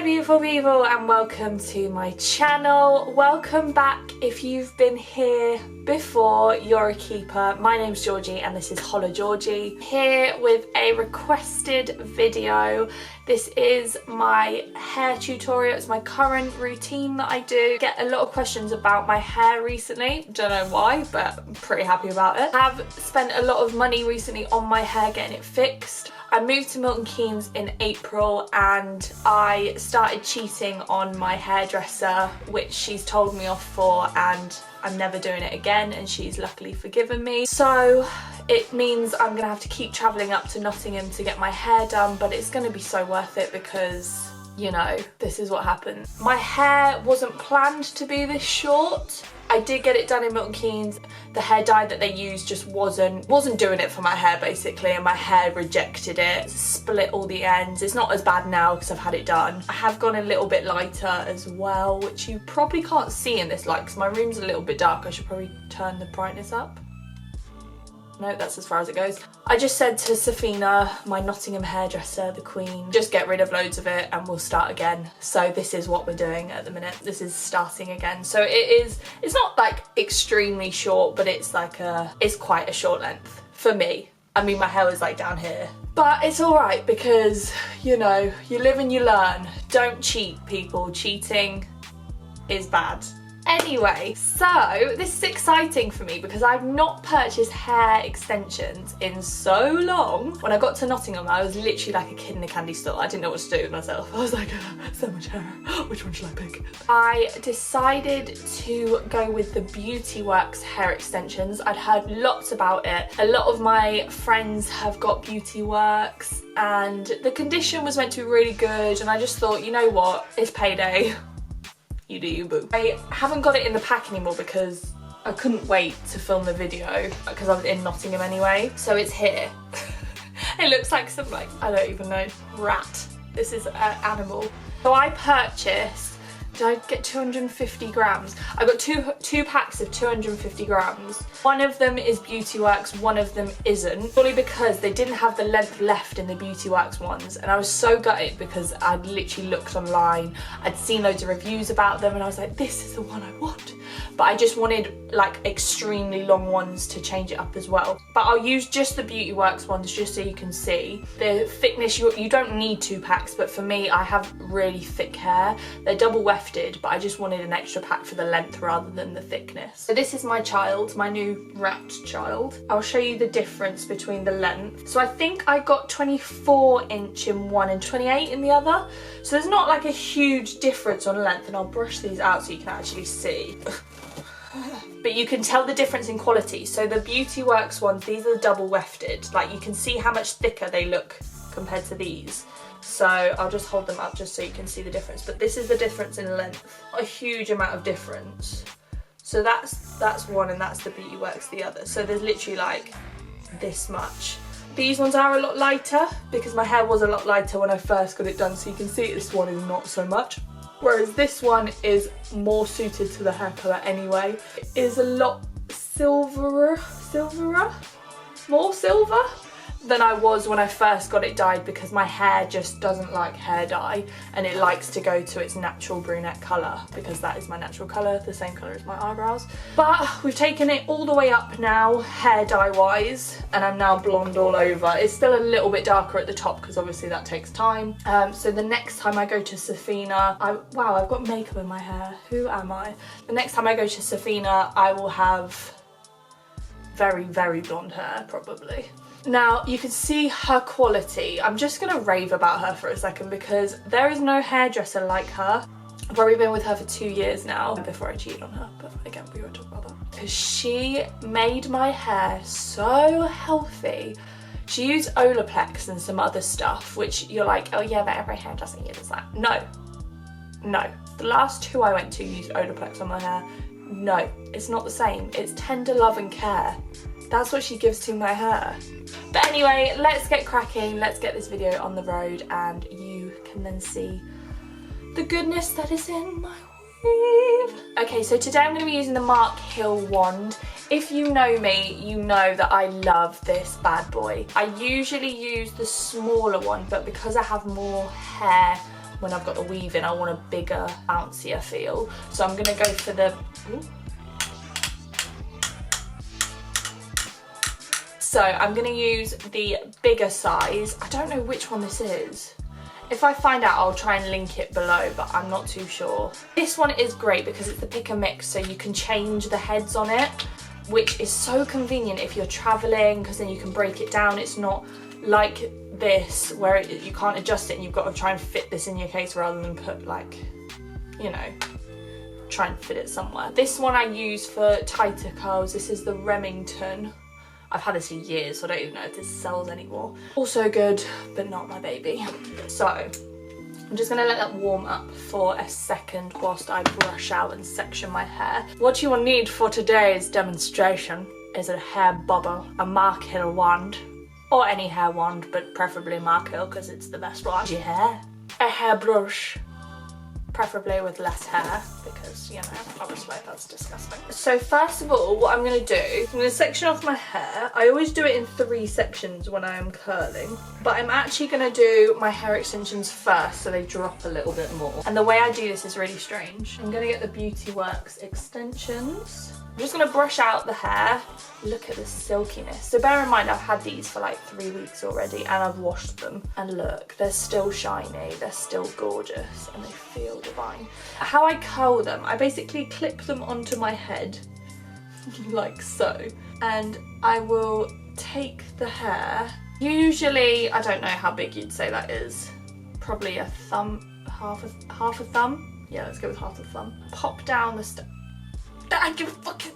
beautiful people, and welcome to my channel. Welcome back if you've been here before, you're a keeper. My name's Georgie and this is Holla Georgie, here with a requested video. This is my hair tutorial. It's my current routine that I do. Get a lot of questions about my hair recently. Don't know why, but I'm pretty happy about it. I have spent a lot of money recently on my hair getting it fixed. I moved to Milton Keynes in April and I started cheating on my hairdresser, which she's told me off for, and I'm never doing it again, and she's luckily forgiven me. So it means I'm gonna have to keep travelling up to Nottingham to get my hair done, but it's gonna be so worth it because, you know, this is what happened. My hair wasn't planned to be this short. I did get it done in Milton Keynes. The hair dye that they used just wasn't doing it for my hair basically, and my hair rejected it, split all the ends. It's not as bad now because I've had it done. I have gone a little bit lighter as well, which you probably can't see in this light because my room's a little bit dark. I should probably turn the brightness up. No, that's as far as it goes. I just said to Safina, my Nottingham hairdresser, the queen, just get rid of loads of it and we'll start again. So this is what we're doing at the minute. This is starting again. So it's not like extremely short, but it's quite a short length for me. I mean, my hair was like down here. But it's all right because, you know, you live and you learn. Don't cheat, people. Cheating is bad. Anyway, so this is exciting for me because I've not purchased hair extensions in so long. When I got to Nottingham, I was literally like a kid in a candy store. I didn't know what to do with myself. I was like, so much hair, which one should I pick? I decided to go with the Beauty Works hair extensions. I'd heard lots about it. A lot of my friends have got Beauty Works and the condition was meant to be really good, and I just thought, you know what, it's payday. You do you, boo. I haven't got it in the pack anymore because I couldn't wait to film the video because I was in Nottingham anyway. So it's here. It looks like some, like, I don't even know, rat. This is an animal. So I purchased, did I get 250 grams? I got two packs of 250 grams. One of them is Beauty Works, one of them isn't. Probably because they didn't have the length left in the Beauty Works ones, and I was so gutted because I'd literally looked online, I'd seen loads of reviews about them, and I was like, this is the one I want. But I just wanted like extremely long ones to change it up as well. But I'll use just the Beauty Works ones just so you can see. The thickness, you don't need 2 packs, but for me, I have really thick hair. They're double wefted, but I just wanted an extra pack for the length rather than the thickness. So this is my child, my new rat child. I'll show you the difference between the length. So I think I got 24 inch in one and 28 in the other. So there's not like a huge difference on length, and I'll brush these out so you can actually see. But you can tell the difference in quality. So the Beauty Works ones, these are double wefted. Like, you can see how much thicker they look compared to these. So I'll just hold them up just so you can see the difference. But this is the difference in length. Not a huge amount of difference. So that's one, and that's the Beauty Works the other. So there's literally like this much. These ones are a lot lighter because my hair was a lot lighter when I first got it done. So you can see this one is not so much. Whereas this one is more suited to the hair colour anyway. It is a lot silverer, more silver than I was when I first got it dyed, because my hair just doesn't like hair dye and it likes to go to its natural brunette colour, because that is my natural colour, the same colour as my eyebrows. But we've taken it all the way up now, hair dye wise, and I'm now blonde all over. It's still a little bit darker at the top because obviously that takes time. So the next time I go to Safina, wow, I've got makeup in my hair. Who am I? The next time I go to Safina, I will have very, very blonde hair, probably. Now, you can see her quality. I'm just gonna rave about her for a second because there is no hairdresser like her. I've already been with her for 2 years now before I cheated on her, but again, we won't talk about that. Because she made my hair so healthy. She used Olaplex and some other stuff, which you're like, oh yeah, but every hairdresser uses that. No. The last 2 I went to used Olaplex on my hair. No, it's not the same. It's tender love and care. That's what she gives to my hair. But anyway, let's get cracking. Let's get this video on the road and you can then see the goodness that is in my weave. Okay, so today I'm going to be using the Mark Hill wand. If you know me, you know that I love this bad boy. I usually use the smaller one, but because I have more hair, when I've got the weave in, I want a bigger, bouncier feel. So I'm gonna go for the, so I'm gonna use the bigger size. I don't know which one this is. If I find out, I'll try and link it below, but I'm not too sure. This one is great because it's the pick and mix, so you can change the heads on it, which is so convenient if you're traveling, because then you can break it down. It's not like this where you can't adjust it and you've got to try and fit this in your case rather than put, like, you know, try and fit it somewhere. This one I use for tighter curls. This is the Remington. I've had this for years, so I don't even know if this sells anymore. Also good, but not my baby. So I'm just gonna let that warm up for a second whilst I brush out and section my hair. What you will need for today's demonstration is a hair bobber, a Mark Hill wand, or any hair wand, but preferably Mark Hill because it's the best one. Your hair. A hairbrush, preferably with less hair because, you know, obviously that's disgusting. So first of all, what I'm going to do, I'm going to section off my hair. I always do it in 3 sections when I am curling, but I'm actually going to do my hair extensions first so they drop a little bit more. And the way I do this is really strange. I'm going to get the Beauty Works extensions. I'm just going to brush out the hair. Look at the silkiness. So bear in mind I've had these for like 3 weeks already and I've washed them. And look, they're still shiny, they're still gorgeous, and they feel divine. How I curl them, I basically clip them onto my head, like so. And I will take the hair, usually, I don't know how big you'd say that is, probably a thumb, half a thumb? Yeah, let's go with half a thumb. Pop down the I give a fucking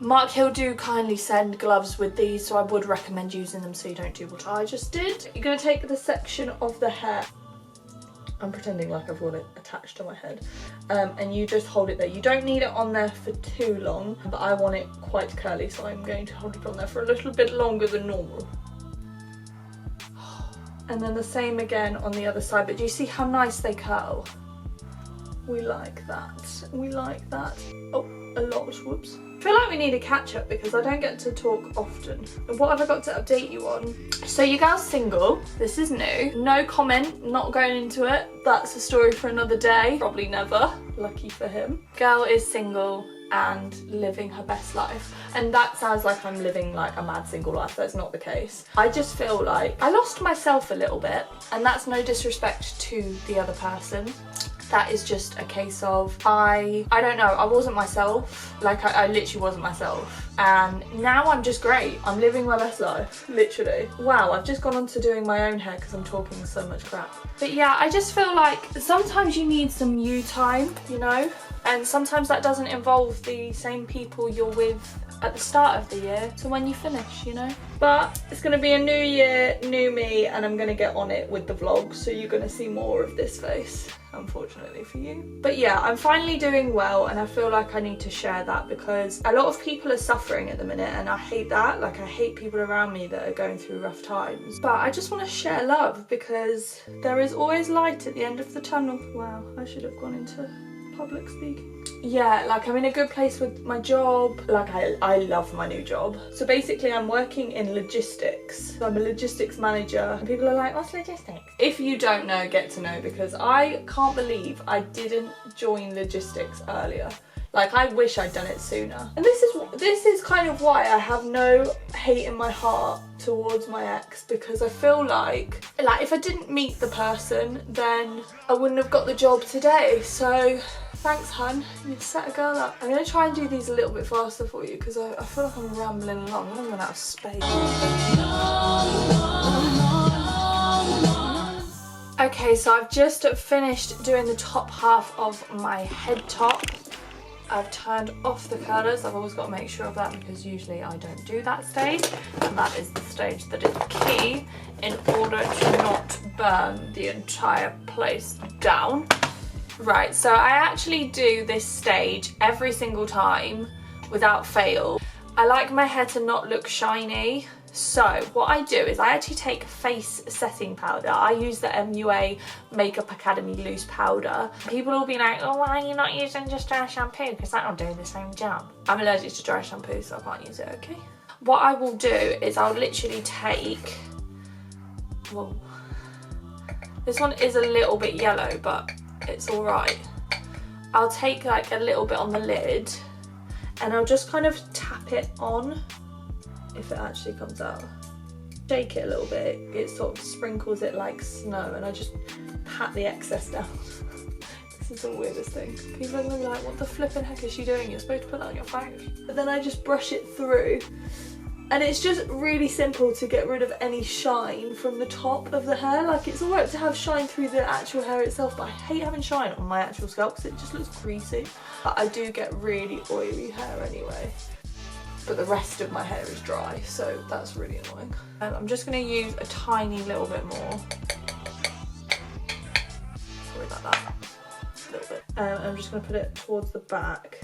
Mark Hill do kindly send gloves with these, so I would recommend using them so you don't do what I just did. You're going to take the section of the hair, I'm pretending like I've got it attached to my head, and you just hold it there. You don't need it on there for too long, but I want it quite curly, so I'm going to hold it on there for a little bit longer than normal. And then the same again on the other side, but do you see how nice they curl? We like that, we like that. Oh, a lot, whoops. I feel like we need a catch up because I don't get to talk often. What have I got to update you on? So your girl's single, this is new. No comment, not going into it. That's a story for another day, probably never, lucky for him. Girl is single and living her best life, and that sounds like I'm living like a mad single life. That's not the case. I just feel like I lost myself a little bit, and that's no disrespect to the other person. That is just a case of I don't know, I wasn't myself. Like I literally wasn't myself, and now I'm just great. I'm living my best life, literally. Wow, I've just gone on to doing my own hair because I'm talking so much crap. But yeah, I just feel like sometimes you need some you time, you know? And sometimes that doesn't involve the same people you're with at the start of the year to when you finish, you know? But it's gonna be a new year, new me, and I'm gonna get on it with the vlog, so you're gonna see more of this face, unfortunately for you. But yeah, I'm finally doing well, and I feel like I need to share that because a lot of people are suffering at the minute, and I hate that. Like, I hate people around me that are going through rough times. But I just want to share love because there is always light at the end of the tunnel. Wow, I should have gone into public speaking. Yeah, like I'm in a good place with my job. Like I love my new job. So basically I'm working in logistics. So I'm a logistics manager, and people are like, what's logistics? If you don't know, get to know, because I can't believe I didn't join logistics earlier. Like, I wish I'd done it sooner. And this is kind of why I have no hate in my heart towards my ex, because I feel like if I didn't meet the person, then I wouldn't have got the job today. So thanks, hun, you've set a girl up. I'm gonna try and do these a little bit faster for you because I feel like I'm rambling along. I'm gonna run out of space. Okay, so I've just finished doing the top half of my head top. I've turned off the curlers. I've always got to make sure of that because usually I don't do that stage, and that is the stage that is key in order to not burn the entire place down. Right, so I actually do this stage every single time without fail. I like my hair to not look shiny, so what I do is I actually take face setting powder. I use the MUA Makeup Academy loose powder. People will be like, oh, why are you not using just dry shampoo? Because that'll do the same job. I'm allergic to dry shampoo, so I can't use it, okay? what I will do is I'll literally take, well, this one is a little bit yellow, but it's all right. I'll take like a little bit on the lid and I'll just kind of tap it on, if it actually comes out. Shake it a little bit, it sort of sprinkles it like snow, and I just pat the excess down. This is the weirdest thing. People are gonna be like, what the flipping heck is she doing? You're supposed to put that on your face. But then I just brush it through. And it's just really simple to get rid of any shine from the top of the hair. Like, it's alright to have shine through the actual hair itself, but I hate having shine on my actual scalp because it just looks greasy. But I do get really oily hair anyway. But the rest of my hair is dry, so that's really annoying. I'm just gonna use a tiny little bit more. Sorry about that. A little bit. I'm just gonna put it towards the back.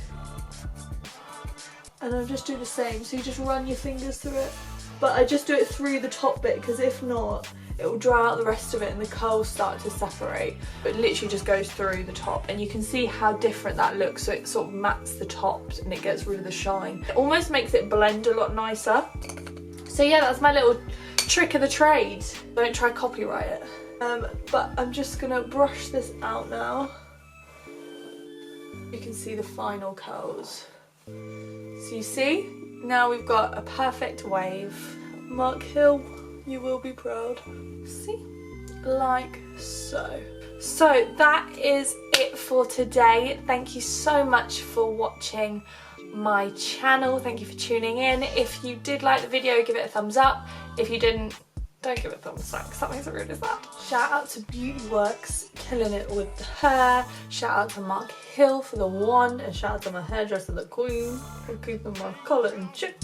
And I'll just do the same, so you just run your fingers through it. But I just do it through the top bit, because if not, it will dry out the rest of it and the curls start to separate. But it literally just goes through the top, and you can see how different that looks, so it sort of mats the tops and it gets rid of the shine. It almost makes it blend a lot nicer. So yeah, that's my little trick of the trade. Don't try copyright it. But I'm just gonna brush this out now. You can see the final curls. So you see, now we've got a perfect wave. Mark Hill, you will be proud. See, like so. So that is it for today. Thank you so much for watching my channel. Thank you for tuning in. If you did like the video, give it a thumbs up. If you didn't, don't give it a thumbs up, because that makes it really sad. Shout out to Beauty Works, killing it with the hair. Shout out to Mark Hill for the wand, and shout out to my hairdresser, the Queen, for keeping my colour in check.